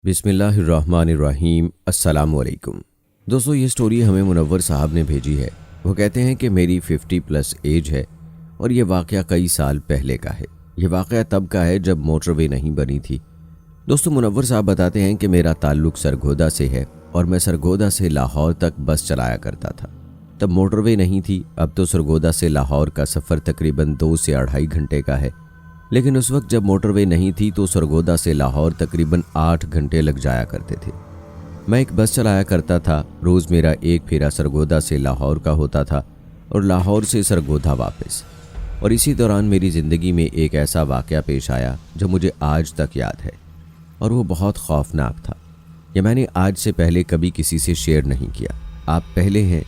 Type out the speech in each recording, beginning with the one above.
बिस्मिल्लाहिर्रहमानिर्रहीम। अस्सलामुअलैकुम। दोस्तों, ये स्टोरी हमें मुनव्वर साहब ने भेजी है। वो कहते हैं कि मेरी 50+ एज है और ये वाक़या कई साल पहले का है। ये वाक़या तब का है जब मोटरवे नहीं बनी थी। दोस्तों, मुनव्वर साहब बताते हैं कि मेरा ताल्लुक़ सरगोदा से है और मैं सरगोदा से लाहौर तक बस चलाया करता था। तब मोटरवे नहीं थी। अब तो सरगोदा से लाहौर का सफ़र तकरीबन 2 से 2.5 घंटे का है, लेकिन उस वक्त जब मोटरवे नहीं थी तो सरगोदा से लाहौर तकरीबन 8 घंटे लग जाया करते थे। मैं एक बस चलाया करता था। रोज़ मेरा एक फेरा सरगोदा से लाहौर का होता था और लाहौर से सरगोदा वापस। और इसी दौरान मेरी ज़िंदगी में एक ऐसा वाक़या पेश आया जो मुझे आज तक याद है और वो बहुत खौफनाक था। यह मैंने आज से पहले कभी किसी से शेयर नहीं किया। आप पहले हैं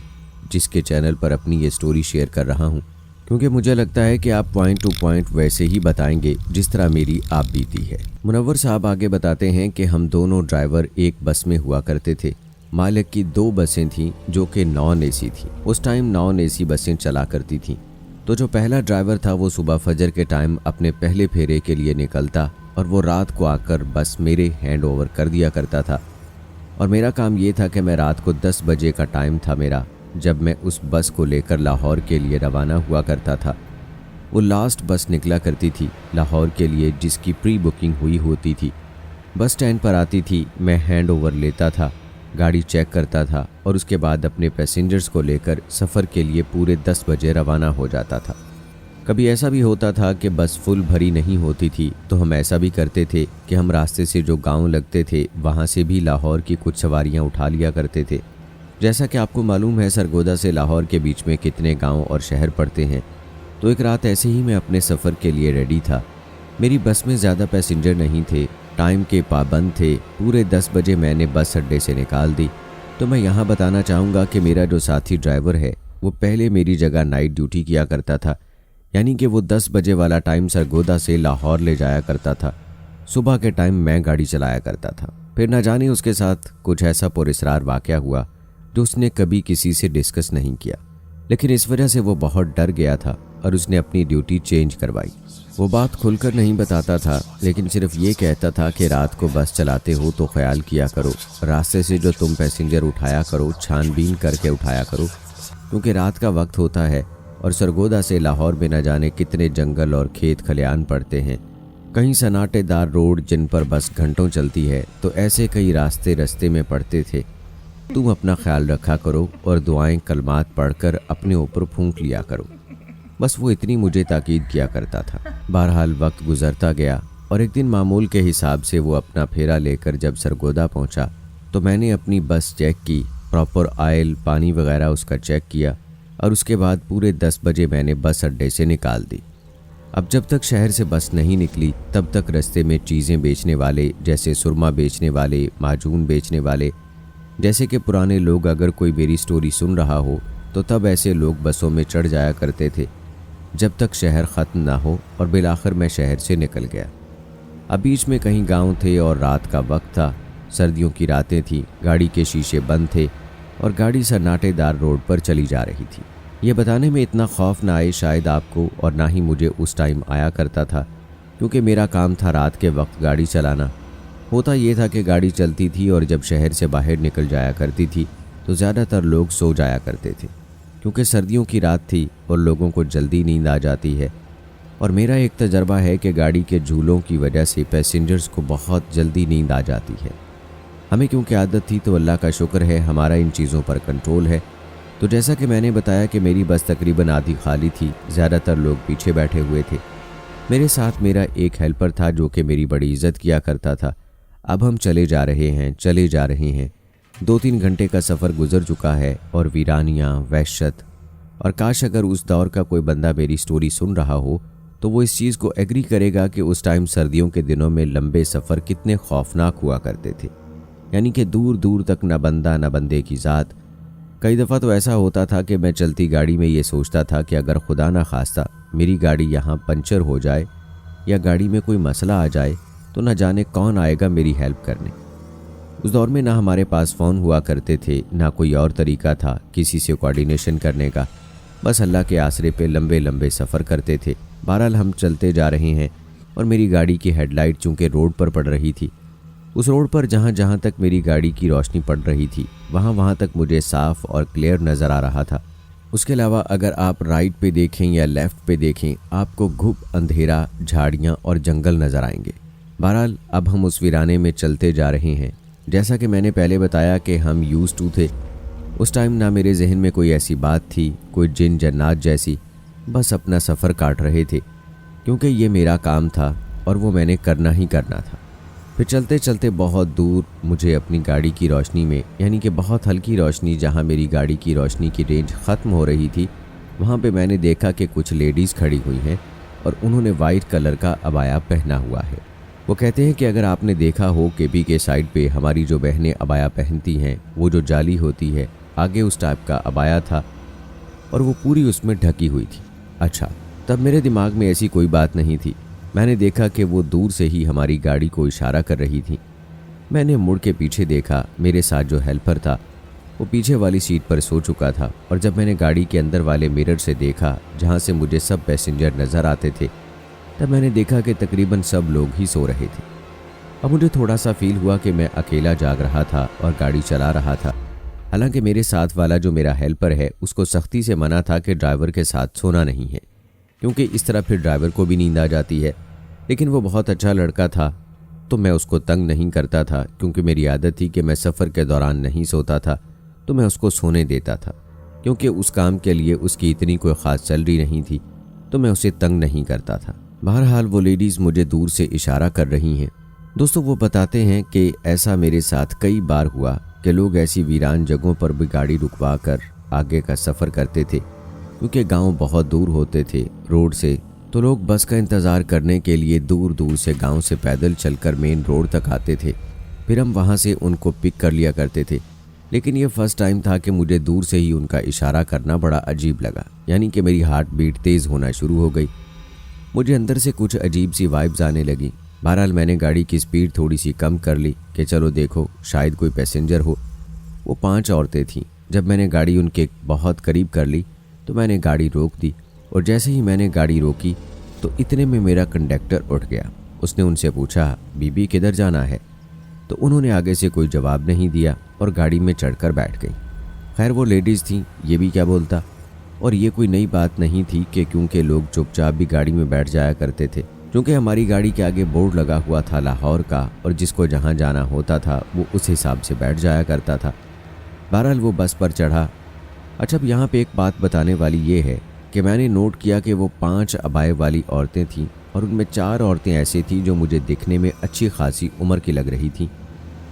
जिसके चैनल पर अपनी ये स्टोरी शेयर कर रहा हूँ, क्योंकि मुझे लगता है कि आप पॉइंट टू पॉइंट वैसे ही बताएंगे जिस तरह मेरी आप बीती है। मुनव्वर साहब आगे बताते हैं कि हम दोनों ड्राइवर एक बस में हुआ करते थे। मालिक की 2 बसें थीं जो कि नॉन एसी थी। उस टाइम नॉन एसी बसें चला करती थीं। तो जो पहला ड्राइवर था वो सुबह फजर के टाइम अपने पहले फेरे के लिए निकलता और वो रात को आकर बस मेरे हैंड ओवर कर दिया करता था। और मेरा काम ये था कि मैं रात को 10 बजे का टाइम था मेरा, जब मैं उस बस को लेकर लाहौर के लिए रवाना हुआ करता था। वो लास्ट बस निकला करती थी लाहौर के लिए, जिसकी प्री बुकिंग हुई होती थी। बस स्टैंड पर आती थी, मैं हैंड ओवर लेता था, गाड़ी चेक करता था और उसके बाद अपने पैसेंजर्स को लेकर सफ़र के लिए पूरे 10 बजे रवाना हो जाता था। कभी ऐसा भी होता था कि बस फुल भरी नहीं होती थी, तो हम ऐसा भी करते थे कि हम रास्ते से जो गाँव लगते थे वहाँ से भी लाहौर की कुछ सवारियाँ उठा लिया करते थे। जैसा कि आपको मालूम है सरगोदा से लाहौर के बीच में कितने गांव और शहर पड़ते हैं। तो एक रात ऐसे ही मैं अपने सफ़र के लिए रेडी था। मेरी बस में ज़्यादा पैसेंजर नहीं थे, टाइम के पाबंद थे। पूरे 10 बजे मैंने बस अड्डे से निकाल दी। तो मैं यहाँ बताना चाहूँगा कि मेरा जो साथी ड्राइवर है वो पहले मेरी जगह नाइट ड्यूटी किया करता था, यानी कि वो 10 बजे वाला टाइम सरगोदा से लाहौर ले जाया करता था। सुबह के टाइम मैं गाड़ी चलाया करता था। फिर न जाने उसके साथ कुछ ऐसा पुरस्रार वाक़या हुआ जो उसने कभी किसी से डिस्कस नहीं किया, लेकिन इस वजह से वो बहुत डर गया था और उसने अपनी ड्यूटी चेंज करवाई। वो बात खुलकर नहीं बताता था, लेकिन सिर्फ ये कहता था कि रात को बस चलाते हो तो ख्याल किया करो, रास्ते से जो तुम पैसेंजर उठाया करो छानबीन करके उठाया करो, क्योंकि रात का वक्त होता है और सरगोदा से लाहौर में न जाने कितने जंगल और खेत खलियान पड़ते हैं। कहीं सन्नाटेदार रोड जिन पर बस घंटों चलती है, तो ऐसे कई रास्ते में पड़ते थे। तुम अपना ख्याल रखा करो और दुआएं कलमात पढ़कर अपने ऊपर फूंक लिया करो। बस वो इतनी मुझे ताकीद किया करता था। बहरहाल वक्त गुजरता गया और एक दिन मामूल के हिसाब से वो अपना फेरा लेकर जब सरगोदा पहुंचा तो मैंने अपनी बस चेक की, प्रॉपर ऑयल पानी वगैरह उसका चेक किया और उसके बाद पूरे 10 बजे मैंने बस अड्डे से निकाल दी। अब जब तक शहर से बस नहीं निकली तब तक रास्ते में चीज़ें बेचने वाले, जैसे सुरमा बेचने वाले, माजून बेचने वाले, जैसे कि पुराने लोग अगर कोई मेरी स्टोरी सुन रहा हो तो तब ऐसे लोग बसों में चढ़ जाया करते थे जब तक शहर ख़त्म ना हो। और बिलाखिर मैं शहर से निकल गया। अब बीच में कहीं गांव थे और रात का वक्त था, सर्दियों की रातें थीं, गाड़ी के शीशे बंद थे और गाड़ी सन्नाटेदार रोड पर चली जा रही थी। ये बताने में इतना खौफ ना आए शायद आपको, और ना ही मुझे उस टाइम आया करता था, क्योंकि मेरा काम था रात के वक्त गाड़ी चलाना। होता ये था कि गाड़ी चलती थी और जब शहर से बाहर निकल जाया करती थी तो ज़्यादातर लोग सो जाया करते थे, क्योंकि सर्दियों की रात थी और लोगों को जल्दी नींद आ जाती है। और मेरा एक तजर्बा है कि गाड़ी के झूलों की वजह से पैसेंजर्स को बहुत जल्दी नींद आ जाती है। हमें क्योंकि आदत थी तो अल्लाह का शुक्र है हमारा इन चीज़ों पर कंट्रोल है। तो जैसा कि मैंने बताया कि मेरी बस तकरीबन आधी खाली थी, ज़्यादातर लोग पीछे बैठे हुए थे। मेरे साथ मेरा एक हेल्पर था जो कि मेरी बड़ी इज़्ज़त किया करता था। अब हम चले जा रहे हैं। 2-3 घंटे का सफ़र गुजर चुका है और वीरानियाँ, वहशत, और काश अगर उस दौर का कोई बंदा मेरी स्टोरी सुन रहा हो तो वो इस चीज़ को एग्री करेगा कि उस टाइम सर्दियों के दिनों में लंबे सफ़र कितने खौफनाक हुआ करते थे, यानी कि दूर दूर तक न बंदा न बंदे की ज़ात। कई दफ़ा तो ऐसा होता था कि मैं चलती गाड़ी में ये सोचता था कि अगर खुदा न खास्ता मेरी गाड़ी यहाँ पंचर हो जाए या गाड़ी में कोई मसला आ जाए तो न जाने कौन आएगा मेरी हेल्प करने। उस दौर में ना हमारे पास फ़ोन हुआ करते थे, ना कोई और तरीका था किसी से कोऑर्डिनेशन करने का। बस अल्लाह के आसरे पे लंबे लंबे सफ़र करते थे। बहरहाल हम चलते जा रहे हैं और मेरी गाड़ी की हेडलाइट चूँकि रोड पर पड़ रही थी उस रोड पर जहाँ जहाँ तक मेरी गाड़ी की रोशनी पड़ रही थी वहाँ वहाँ तक मुझे साफ और क्लियर नज़र आ रहा था। उसके अलावा अगर आप राइट पे देखें या लेफ़्ट पे देखें आपको घुप अंधेरा, झाड़ियाँ और जंगल नज़र आएंगे। बहरहाल अब हम उस वीराने में चलते जा रहे हैं। जैसा कि मैंने पहले बताया कि हम यूज्ड टू थे। उस टाइम ना मेरे जहन में कोई ऐसी बात थी, कोई जिन जन्नात जैसी, बस अपना सफ़र काट रहे थे क्योंकि ये मेरा काम था और वो मैंने करना ही करना था। फिर चलते चलते बहुत दूर मुझे अपनी गाड़ी की रोशनी में, यानी कि बहुत हल्की रोशनी, जहाँ मेरी गाड़ी की रोशनी की रेंज ख़त्म हो रही थी, वहाँ पे मैंने देखा कि कुछ लेडीज़ खड़ी हुई हैं और उन्होंने वाइट कलर का अबाया पहना हुआ है। वो कहते हैं कि अगर आपने देखा हो केपी के साइड पे हमारी जो बहनें अबाया पहनती हैं, वो जो जाली होती है, आगे उस टाइप का अबाया था और वो पूरी उसमें ढकी हुई थी। अच्छा, तब मेरे दिमाग में ऐसी कोई बात नहीं थी। मैंने देखा कि वो दूर से ही हमारी गाड़ी को इशारा कर रही थी। मैंने मुड़ के पीछे देखा, मेरे साथ जो हेल्पर था वो पीछे वाली सीट पर सो चुका था और जब मैंने गाड़ी के अंदर वाले मिरर से देखा जहाँ से मुझे सब पैसेंजर नज़र आते थे, तब मैंने देखा कि तकरीबन सब लोग ही सो रहे थे। अब मुझे थोड़ा सा फील हुआ कि मैं अकेला जाग रहा था और गाड़ी चला रहा था। हालांकि मेरे साथ वाला जो मेरा हेल्पर है उसको सख्ती से मना था कि ड्राइवर के साथ सोना नहीं है, क्योंकि इस तरह फिर ड्राइवर को भी नींद आ जाती है। लेकिन वो बहुत अच्छा लड़का था तो मैं उसको तंग नहीं करता था, क्योंकि मेरी आदत थी कि मैं सफ़र के दौरान नहीं सोता था तो मैं उसको सोने देता था, क्योंकि उस काम के लिए उसकी इतनी कोई ख़ास सैलरी नहीं थी तो मैं उसे तंग नहीं करता था। बहरहाल वो लेडीज़ मुझे दूर से इशारा कर रही हैं। दोस्तों, वो बताते हैं कि ऐसा मेरे साथ कई बार हुआ कि लोग ऐसी वीरान जगहों पर भी गाड़ी रुकवा कर आगे का सफ़र करते थे, क्योंकि गांव बहुत दूर होते थे रोड से, तो लोग बस का इंतज़ार करने के लिए दूर दूर से गांव से पैदल चलकर मेन रोड तक आते थे। फिर हम वहां से उनको पिक कर लिया करते थे। लेकिन ये फर्स्ट टाइम था कि मुझे दूर से ही उनका इशारा करना बड़ा अजीब लगा, यानी कि मेरी हार्ट बीट तेज़ होना शुरू हो गई। मुझे अंदर से कुछ अजीब सी वाइब्स आने लगी। बहरहाल मैंने गाड़ी की स्पीड थोड़ी सी कम कर ली कि चलो देखो शायद कोई पैसेंजर हो। वो 5 औरतें थीं। जब मैंने गाड़ी उनके बहुत करीब कर ली तो मैंने गाड़ी रोक दी और जैसे ही मैंने गाड़ी रोकी तो इतने में मेरा कंडक्टर उठ गया। उसने उनसे पूछा, बीबी किधर जाना है? तो उन्होंने आगे से कोई जवाब नहीं दिया और गाड़ी में चढ़कर बैठ गई। खैर वो लेडीज़ थीं, ये भी क्या बोलता। और ये कोई नई बात नहीं थी कि क्योंकि लोग चुपचाप भी गाड़ी में बैठ जाया करते थे, क्योंकि हमारी गाड़ी के आगे बोर्ड लगा हुआ था लाहौर का और जिसको जहाँ जाना होता था वो उस हिसाब से बैठ जाया करता था। बहरहाल वो बस पर चढ़ा। अच्छा, अब यहाँ पे एक बात बताने वाली ये है कि मैंने नोट किया कि वो 5 अबाए वाली औरतें थीं और उनमें 4 औरतें ऐसी थीं जो मुझे दिखने में अच्छी खासी उम्र की लग रही थीं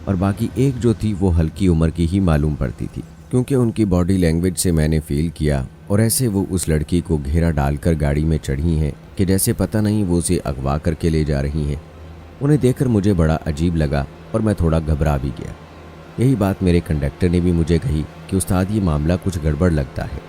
और बाकी एक जो थी वो हल्की उम्र की ही मालूम पड़ती थी, क्योंकि उनकी बॉडी लैंग्वेज से मैंने फील किया। और ऐसे वो उस लड़की को घेरा डालकर गाड़ी में चढ़ी हैं कि जैसे पता नहीं वो उसे अगवा करके ले जा रही हैं। उन्हें देखकर मुझे बड़ा अजीब लगा और मैं थोड़ा घबरा भी गया। यही बात मेरे कंडक्टर ने भी मुझे कही कि उस्ताद ये मामला कुछ गड़बड़ लगता है,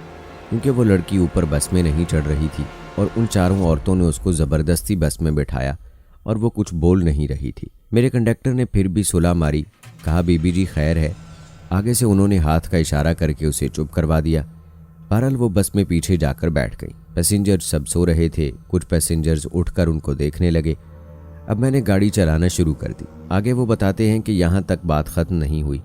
क्योंकि वो लड़की ऊपर बस में नहीं चढ़ रही थी और उन 4 औरतों ने उसको ज़बरदस्ती बस में बैठाया और वो कुछ बोल नहीं रही थी। मेरे कंडक्टर ने फिर भी सुलह मारी, कहा बीबी जी खैर है। आगे से उन्होंने हाथ का इशारा करके उसे चुप करवा दिया। बहरहाल वो बस में पीछे जाकर बैठ गई। पैसेंजर सब सो रहे थे। कुछ पैसेंजर्स उठकर उनको देखने लगे। अब मैंने गाड़ी चलाना शुरू कर दी। आगे वो बताते हैं कि यहाँ तक बात ख़त्म नहीं हुई,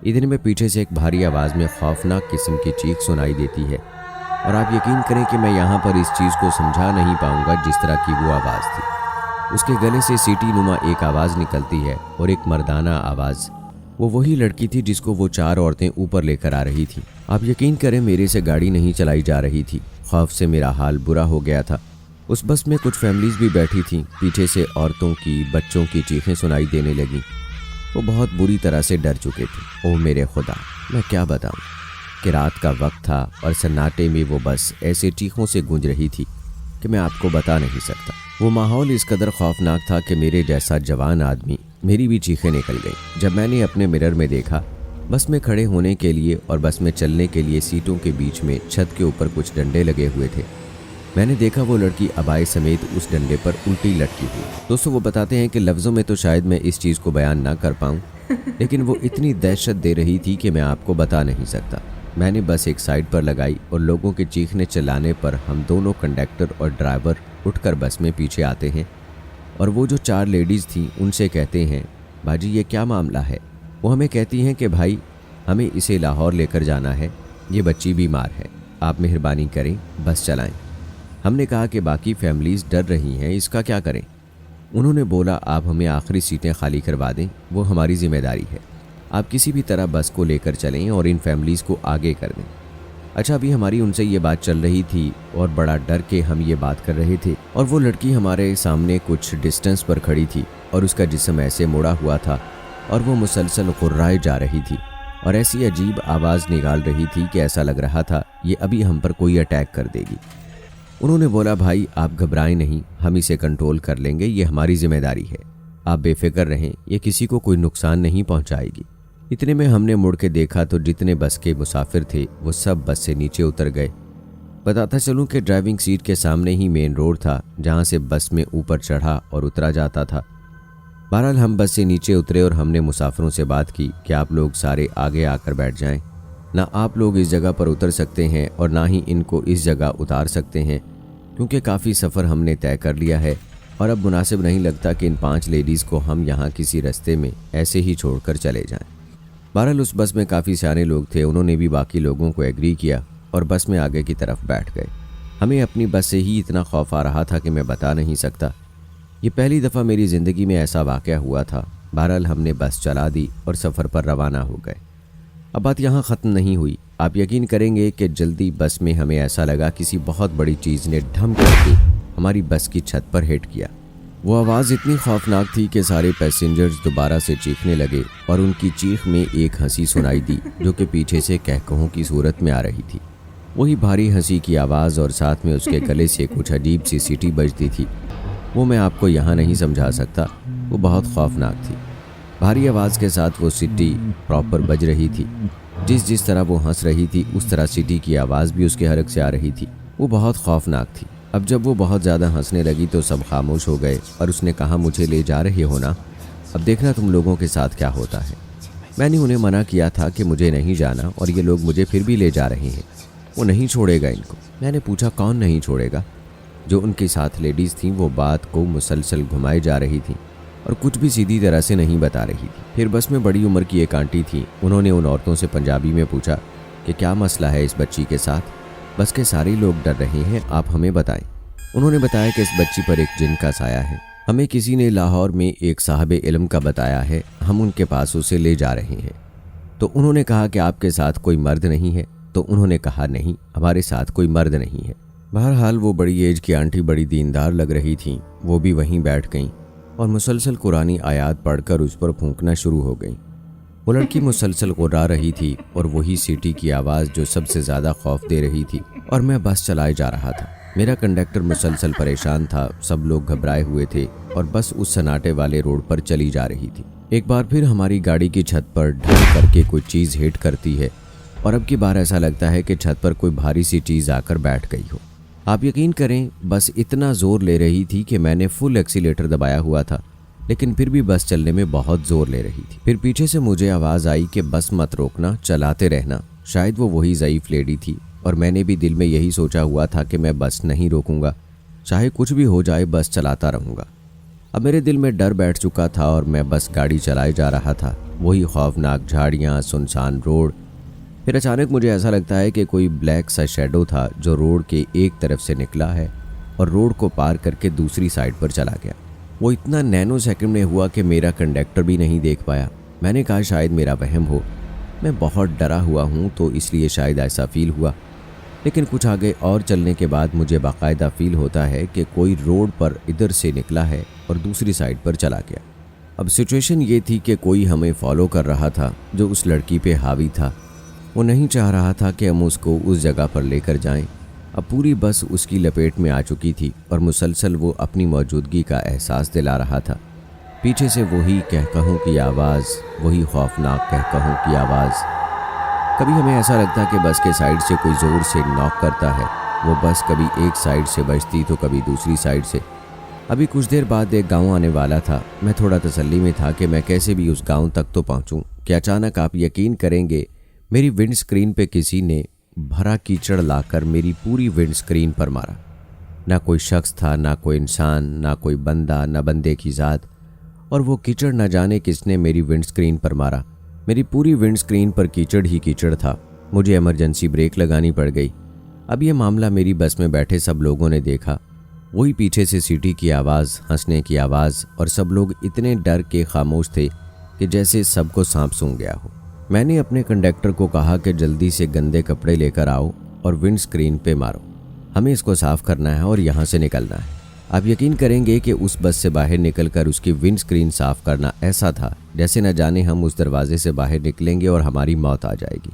इतने में पीछे से एक भारी आवाज़ में खौफनाक किस्म की चीख सुनाई देती है और आप यकीन करें कि मैं यहाँ पर इस चीज़ को समझा नहीं पाऊँगा जिस तरह की वो आवाज़ थी। उसके गले से सीटी नुमा एक आवाज़ निकलती है और एक मर्दाना आवाज़। वो वही लड़की थी जिसको वो 4 औरतें ऊपर लेकर आ रही थी। आप यकीन करें मेरे से गाड़ी नहीं चलाई जा रही थी। खौफ से मेरा हाल बुरा हो गया था। उस बस में कुछ फैमिलीज भी बैठी थीं। पीछे से औरतों की, बच्चों की चीखें सुनाई देने लगीं। वो बहुत बुरी तरह से डर चुके थे। ओह मेरे खुदा, मैं क्या बताऊं कि रात का वक्त था और सन्नाटे में वो बस ऐसे चीखों से गूंज रही थी कि मैं आपको बता नहीं सकता। वो माहौल इस कदर खौफनाक था कि मेरे जैसा जवान आदमी, मेरी भी चीखें निकल गई। जब मैंने अपने मिरर में देखा, बस में खड़े होने के लिए और बस में चलने के लिए सीटों के बीच में छत के ऊपर कुछ डंडे लगे हुए थे। मैंने देखा वो लड़की अबाए समेत उस डंडे पर उल्टी लटकी हुई। दोस्तों वो बताते हैं कि लफ्ज़ों में तो शायद मैं इस चीज़ को बयान ना कर पाऊँ, लेकिन वो इतनी दहशत दे रही थी कि मैं आपको बता नहीं सकता। मैंने बस एक साइड पर लगाई और लोगों के चीखने चिल्लाने पर हम दोनों कंडक्टर और ड्राइवर उठकर बस में पीछे आते हैं और वो जो 4 लेडीज़ थीं उनसे कहते हैं बाजी ये क्या मामला है? वो हमें कहती हैं कि भाई हमें इसे लाहौर लेकर जाना है, ये बच्ची बीमार है, आप मेहरबानी करें बस चलाएं। हमने कहा कि बाकी फैमिलीज़ डर रही हैं, इसका क्या करें? उन्होंने बोला आप हमें आखिरी सीटें खाली करवा दें, वो हमारी जिम्मेदारी है। आप किसी भी तरह बस को लेकर चलें और इन फैमिलीज़ को आगे कर दें। अच्छा, अभी हमारी उनसे ये बात चल रही थी और बड़ा डर के हम ये बात कर रहे थे और वो लड़की हमारे सामने कुछ डिस्टेंस पर खड़ी थी और उसका जिस्म ऐसे मुड़ा हुआ था और वो मुसलसल कुर्राए जा रही थी और ऐसी अजीब आवाज़ निकाल रही थी कि ऐसा लग रहा था ये अभी हम पर कोई अटैक कर देगी। उन्होंने बोला भाई आप घबराएं नहीं, हम इसे कंट्रोल कर लेंगे, ये हमारी जिम्मेदारी है, आप बेफिक्र रहें, ये किसी को कोई नुकसान नहीं पहुंचाएगी। इतने में हमने मुड़ के देखा तो जितने बस के मुसाफिर थे वो सब बस से नीचे उतर गए। बताता चलूं कि ड्राइविंग सीट के सामने ही मेन रोड था जहां से बस में ऊपर चढ़ा और उतरा जाता था। बहरहाल हम बस से नीचे उतरे और हमने मुसाफिरों से बात की कि आप लोग सारे आगे आकर बैठ जाएं, ना आप लोग इस जगह पर उतर सकते हैं और ना ही इनको इस जगह उतार सकते हैं, क्योंकि काफ़ी सफ़र हमने तय कर लिया है और अब मुनासिब नहीं लगता कि इन 5 लेडीज़ को हम यहाँ किसी रास्ते में ऐसे ही छोड़कर चले जाएं। बहरहाल उस बस में काफ़ी सारे लोग थे, उन्होंने भी बाकी लोगों को एग्री किया और बस में आगे की तरफ बैठ गए। हमें अपनी बस से ही इतना खौफ आ रहा था कि मैं बता नहीं सकता। ये पहली दफ़ा मेरी ज़िंदगी में ऐसा वाक़या हुआ था। बहरहाल हमने बस चला दी और सफ़र पर रवाना हो गए। अब बात यहाँ ख़त्म नहीं हुई। आप यकीन करेंगे कि जल्दी बस में हमें ऐसा लगा किसी बहुत बड़ी चीज़ ने ढम करके हमारी बस की छत पर हिट किया। वो आवाज़ इतनी खौफनाक थी कि सारे पैसेंजर्स दोबारा से चीखने लगे और उनकी चीख में एक हंसी सुनाई दी जो कि पीछे से कहकहों की सूरत में आ रही थी। वही भारी हंसी की आवाज़ और साथ में उसके गले से कुछ अजीब सी सीटी बजती थी। वो मैं आपको यहाँ नहीं समझा सकता, वो बहुत खौफनाक थी। भारी आवाज़ के साथ वो सीटी प्रॉपर बज रही थी। जिस तरह वो हंस रही थी उस तरह सीटी की आवाज़ भी उसके हलक से आ रही थी। वो बहुत खौफनाक थी। अब जब वो बहुत ज़्यादा हंसने लगी तो सब खामोश हो गए और उसने कहा मुझे ले जा रहे हो ना, अब देखना तुम लोगों के साथ क्या होता है। मैंने उन्हें मना किया था कि मुझे नहीं जाना और ये लोग मुझे फिर भी ले जा रहे हैं। वो नहीं छोड़ेगा इनको। मैंने पूछा कौन नहीं छोड़ेगा? जो उनके साथ लेडीज़ थीं वो बात को मुसलसल घुमाई जा रही थी और कुछ भी सीधी तरह से नहीं बता रही थी। फिर बस में बड़ी उम्र की एक आंटी थी, उन्होंने उन औरतों से पंजाबी में पूछा कि क्या मसला है इस बच्ची के साथ, बस के सारे लोग डर रहे हैं, आप हमें बताएं। उन्होंने बताया कि इस बच्ची पर एक जिन का साया है, हमें किसी ने लाहौर में एक साहब इल्म का बताया है, हम उनके पास उसे ले जा रहे हैं। तो उन्होंने कहा कि आपके साथ कोई मर्द नहीं है? तो उन्होंने कहा नहीं, हमारे साथ कोई मर्द नहीं है। बहरहाल वो बड़ी एज की आंटी बड़ी दीनदार लग रही थी, वो भी वहीं बैठ गईं और मुसलसल कुरानी आयात पढ़कर उस पर फूंकना शुरू हो गई। वो लड़की मुसलसल गुर्रा रही थी और वही सीटी की आवाज़ जो सबसे ज़्यादा खौफ दे रही थी और मैं बस चलाए जा रहा था। मेरा कंडक्टर मुसलसल परेशान था, सब लोग घबराए हुए थे और बस उस सन्नाटे वाले रोड पर चली जा रही थी। एक बार फिर हमारी गाड़ी की छत पर ढल करके कोई चीज़ हिट करती है और अब की बार ऐसा लगता है कि छत पर कोई भारी सी चीज़ आकर बैठ गई हो। आप यकीन करें बस इतना ज़ोर ले रही थी कि मैंने फुल एक्सीलेटर दबाया हुआ था, लेकिन फिर भी बस चलने में बहुत ज़ोर ले रही थी। फिर पीछे से मुझे आवाज़ आई कि बस मत रोकना, चलाते रहना। शायद वो वही ज़ईफ़ लेडी थी और मैंने भी दिल में यही सोचा हुआ था कि मैं बस नहीं रोकूंगा, चाहे कुछ भी हो जाए बस चलाता रहूँगा। अब मेरे दिल में डर बैठ चुका था और मैं बस गाड़ी चलाए जा रहा था। वही खौफनाक झाड़ियाँ, सुनसान रोड। फिर अचानक मुझे ऐसा लगता है कि कोई ब्लैक सा शैडो था जो रोड के एक तरफ से निकला है और रोड को पार करके दूसरी साइड पर चला गया। वो इतना नैनो सेकंड में हुआ कि मेरा कंडक्टर भी नहीं देख पाया। मैंने कहा शायद मेरा वहम हो, मैं बहुत डरा हुआ हूँ तो इसलिए शायद ऐसा फील हुआ। लेकिन कुछ आगे और चलने के बाद मुझे बाकायदा फील होता है कि कोई रोड पर इधर से निकला है और दूसरी साइड पर चला गया। अब सिचुएशन ये थी कि कोई हमें फॉलो कर रहा था जो उस लड़की पे हावी था। वो नहीं चाह रहा था कि हम उसको उस जगह पर लेकर जाएं। अब पूरी बस उसकी लपेट में आ चुकी थी और मुसलसल वो अपनी मौजूदगी का एहसास दिला रहा था। पीछे से वही कहकहों की आवाज़, वही खौफनाक कहकहों की आवाज़। कभी हमें ऐसा लगता कि बस के साइड से कोई ज़ोर से नॉक करता है। वो बस कभी एक साइड से बजती तो कभी दूसरी साइड से। अभी कुछ देर बाद एक गांव आने वाला था। मैं थोड़ा तसल्ली में था कि मैं कैसे भी उस गांव तक तो पहुंचूं कि अचानक आप यकीन करेंगे मेरी विंड स्क्रीन पे किसी ने भरा कीचड़ लाकर मेरी पूरी विंड स्क्रीन पर मारा। ना कोई शख्स था, ना कोई इंसान, ना कोई बंदा, ना बंदे की ज़ात। और वो कीचड़ न जाने किसने मेरी विंडस्क्रीन पर मारा। मेरी पूरी विंडस्क्रीन पर कीचड़ ही कीचड़ था। मुझे इमरजेंसी ब्रेक लगानी पड़ गई। अब ये मामला मेरी बस में बैठे सब लोगों ने देखा। वही पीछे से सीटी की आवाज़, हंसने की आवाज़, और सब लोग इतने डर के खामोश थे कि जैसे सबको सांप सूंघ गया हो। मैंने अपने कंडक्टर को कहा कि जल्दी से गंदे कपड़े लेकर आओ और विंड स्क्रीन पे मारो, हमें इसको साफ़ करना है और यहाँ से निकलना है। आप यकीन करेंगे कि उस बस से बाहर निकलकर उसकी विंड स्क्रीन साफ़ करना ऐसा था जैसे न जाने हम उस दरवाजे से बाहर निकलेंगे और हमारी मौत आ जाएगी।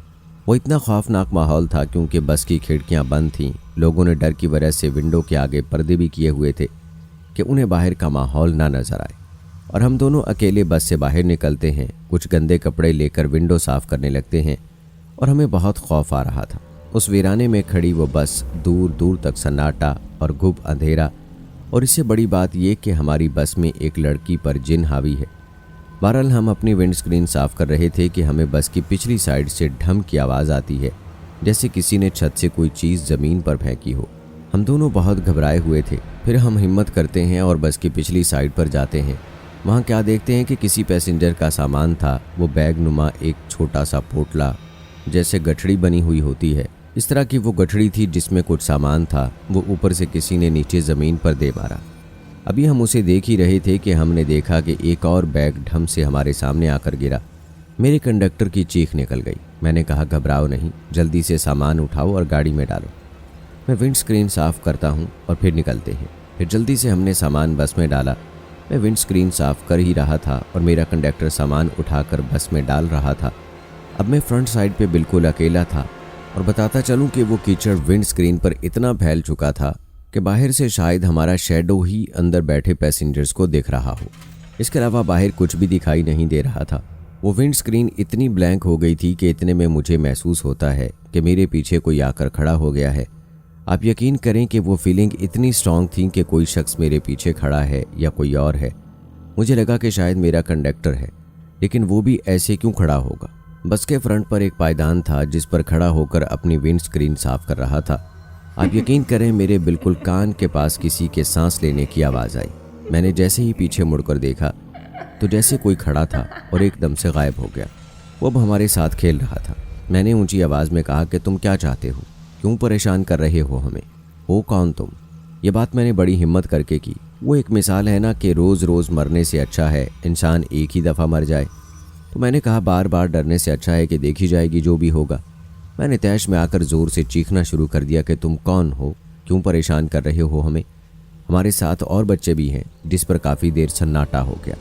वो इतना खौफनाक माहौल था क्योंकि बस की खिड़कियां बंद थीं। लोगों ने डर की वजह से विंडो के आगे पर्दे भी किए हुए थे कि उन्हें बाहर का माहौल ना नजर आए। और हम दोनों अकेले बस से बाहर निकलते हैं, कुछ गंदे कपड़े लेकर विंडो साफ़ करने लगते हैं और हमें बहुत खौफ आ रहा था। उस वीराने में खड़ी वो बस, दूर दूर तक सन्नाटा और गुप अंधेरा, और इससे बड़ी बात यह कि हमारी बस में एक लड़की पर जिन हावी है। बहरहाल हम अपनी विंड स्क्रीन साफ़ कर रहे थे कि हमें बस की पिछली साइड से ढम की आवाज़ आती है, जैसे किसी ने छत से कोई चीज़ ज़मीन पर फेंकी हो। हम दोनों बहुत घबराए हुए थे। फिर हम हिम्मत करते हैं और बस की पिछली साइड पर जाते हैं। वहाँ क्या देखते हैं कि किसी पैसेंजर का सामान था। वो बैग नुमा एक छोटा सा पोटला, जैसे गठड़ी बनी हुई होती है, इस तरह की वो गठड़ी थी जिसमें कुछ सामान था। वो ऊपर से किसी ने नीचे ज़मीन पर दे मारा। अभी हम उसे देख ही रहे थे कि हमने देखा कि एक और बैग ढम से हमारे सामने आकर गिरा। मेरे कंडक्टर की चीख निकल गई। मैंने कहा, घबराओ नहीं, जल्दी से सामान उठाओ और गाड़ी में डालो। मैं विंड स्क्रीन साफ़ करता हूँ और फिर निकलते हैं। फिर जल्दी से हमने सामान बस में डाला। मैं विंड स्क्रीन साफ़ कर ही रहा था और मेरा कंडक्टर सामान उठाकर बस में डाल रहा था। अब मैं फ्रंट साइड पे बिल्कुल अकेला था और बताता चलूँ कि वो कीचड़ विंड स्क्रीन पर इतना फैल चुका था कि बाहर से शायद हमारा शैडो ही अंदर बैठे पैसेंजर्स को दिख रहा हो। इसके अलावा बाहर कुछ भी दिखाई नहीं दे रहा था। वो विंड स्क्रीन इतनी ब्लैंक हो गई थी कि इतने में मुझे महसूस होता है कि मेरे पीछे कोई आकर खड़ा हो गया है। आप यकीन करें कि वो फीलिंग इतनी स्ट्रांग थी कि कोई शख्स मेरे पीछे खड़ा है या कोई और है। मुझे लगा कि शायद मेरा कंडक्टर है, लेकिन वो भी ऐसे क्यों खड़ा होगा। बस के फ्रंट पर एक पायदान था जिस पर खड़ा होकर अपनी विंड स्क्रीन साफ कर रहा था। आप यकीन करें, मेरे बिल्कुल कान के पास किसी के सांस लेने की आवाज़ आई। मैंने जैसे ही पीछे मुड़कर देखा तो जैसे कोई खड़ा था और एकदम से गायब हो गया। वो अब हमारे साथ खेल रहा था। मैंने ऊंची आवाज़ में कहा कि तुम क्या चाहते हो, क्यों परेशान कर रहे हो हमें, हो कौन तुम। ये बात मैंने बड़ी हिम्मत करके की। वो एक मिसाल है ना कि रोज़ रोज़ मरने से अच्छा है इंसान एक ही दफ़ा मर जाए। तो मैंने कहा, बार बार डरने से अच्छा है कि देखी जाएगी जो भी होगा। मैंने तैश में आकर ज़ोर से चीखना शुरू कर दिया कि तुम कौन हो, क्यों परेशान कर रहे हो हमें। हमारे साथ और बच्चे भी हैं, जिस पर काफ़ी देर सन्नाटा हो गया।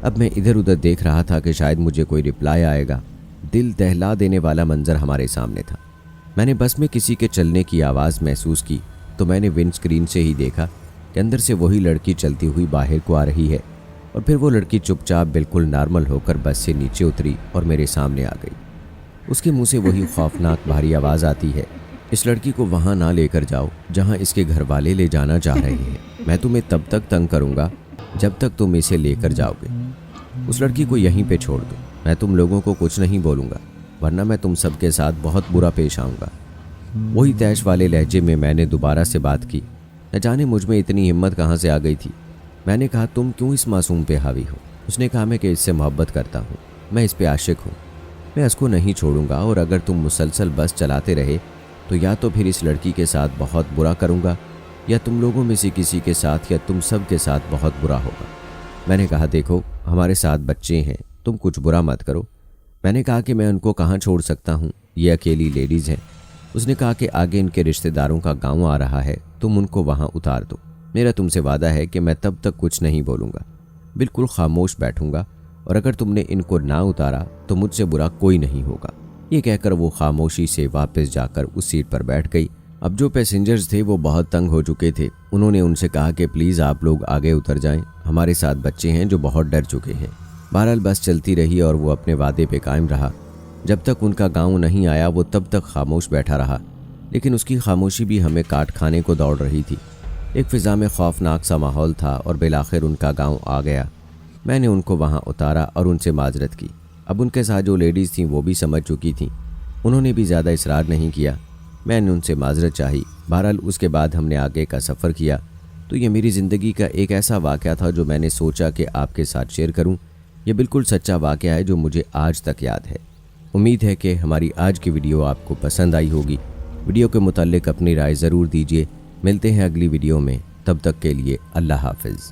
अब मैं इधर उधर देख रहा था कि शायद मुझे कोई रिप्लाई आएगा। दिल दहला देने वाला मंजर हमारे सामने था। मैंने बस में किसी के चलने की आवाज़ महसूस की तो मैंने विंड स्क्रीन से ही देखा कि अंदर से वही लड़की चलती हुई बाहर को आ रही है। और फिर वो लड़की चुपचाप बिल्कुल नॉर्मल होकर बस से नीचे उतरी और मेरे सामने आ गई। उसके मुंह से वही खौफनाक भारी आवाज़ आती है, इस लड़की को वहाँ ना लेकर जाओ जहाँ इसके घर वाले ले जाना चाह रहे हैं। मैं तुम्हें तब तक तंग करूँगा जब तक तुम इसे लेकर जाओगे। उस लड़की को यहीं पे छोड़ दो। मैं तुम लोगों को कुछ नहीं बोलूँगा, वरना मैं तुम सबके साथ बहुत बुरा पेश आऊँगा। वही तैश वाले लहजे में मैंने दोबारा से बात की। न जाने मुझ में इतनी हिम्मत कहाँ से आ गई थी। मैंने कहा, तुम क्यों इस मासूम पे हावी हो। उसने कहा, मैं कि इससे मोहब्बत करता हूँ, मैं इस पे आशिक हूँ, मैं इसको नहीं छोड़ूंगा। और अगर तुम मुसलसल बस चलाते रहे तो या तो फिर इस लड़की के साथ बहुत बुरा करूँगा या तुम लोगों में से किसी के साथ या तुम सब के साथ बहुत बुरा होगा। मैंने कहा, देखो हमारे साथ बच्चे हैं, तुम कुछ बुरा मत करो। मैंने कहा कि मैं उनको कहाँ छोड़ सकता हूँ, ये अकेली लेडीज़ हैं। उसने कहा कि आगे इनके रिश्तेदारों का गांव आ रहा है, तुम उनको वहाँ उतार दो। मेरा तुमसे वादा है कि मैं तब तक कुछ नहीं बोलूँगा, बिल्कुल खामोश बैठूँगा, और अगर तुमने इनको ना उतारा तो मुझसे बुरा कोई नहीं होगा। ये कहकर वो खामोशी से वापस जाकर उस सीट पर बैठ गई। अब जो पैसेंजर्स थे वो बहुत तंग हो चुके थे। उन्होंने उनसे कहा कि प्लीज़ आप लोग आगे उतर जाएं, हमारे साथ बच्चे हैं जो बहुत डर चुके हैं। बहरहाल बस चलती रही और वो अपने वादे पे कायम रहा। जब तक उनका गांव नहीं आया वो तब तक खामोश बैठा रहा, लेकिन उसकी खामोशी भी हमें काट खाने को दौड़ रही थी। एक फ़िज़ा में खौफनाक सा माहौल था और बिलाखिर उनका गांव आ गया। मैंने उनको वहां उतारा और उनसे माजरत की। अब उनके साथ जो लेडीज़ थीं वो भी समझ चुकी थीं। उन्होंने भी ज़्यादा इसरार नहीं किया। मैंने उनसे माजरत चाही। बहरहाल उसके बाद हमने आगे का सफ़र किया तो ये मेरी ज़िंदगी का एक ऐसा वाक़या था जो मैंने सोचा कि आपके साथ शेयर करूं। ये बिल्कुल सच्चा वाक़या है जो मुझे आज तक याद है। उम्मीद है कि हमारी आज की वीडियो आपको पसंद आई होगी। वीडियो के मुताल्लिक अपनी राय ज़रूर दीजिए। मिलते हैं अगली वीडियो में, तब तक के लिए अल्लाह हाफ़िज़।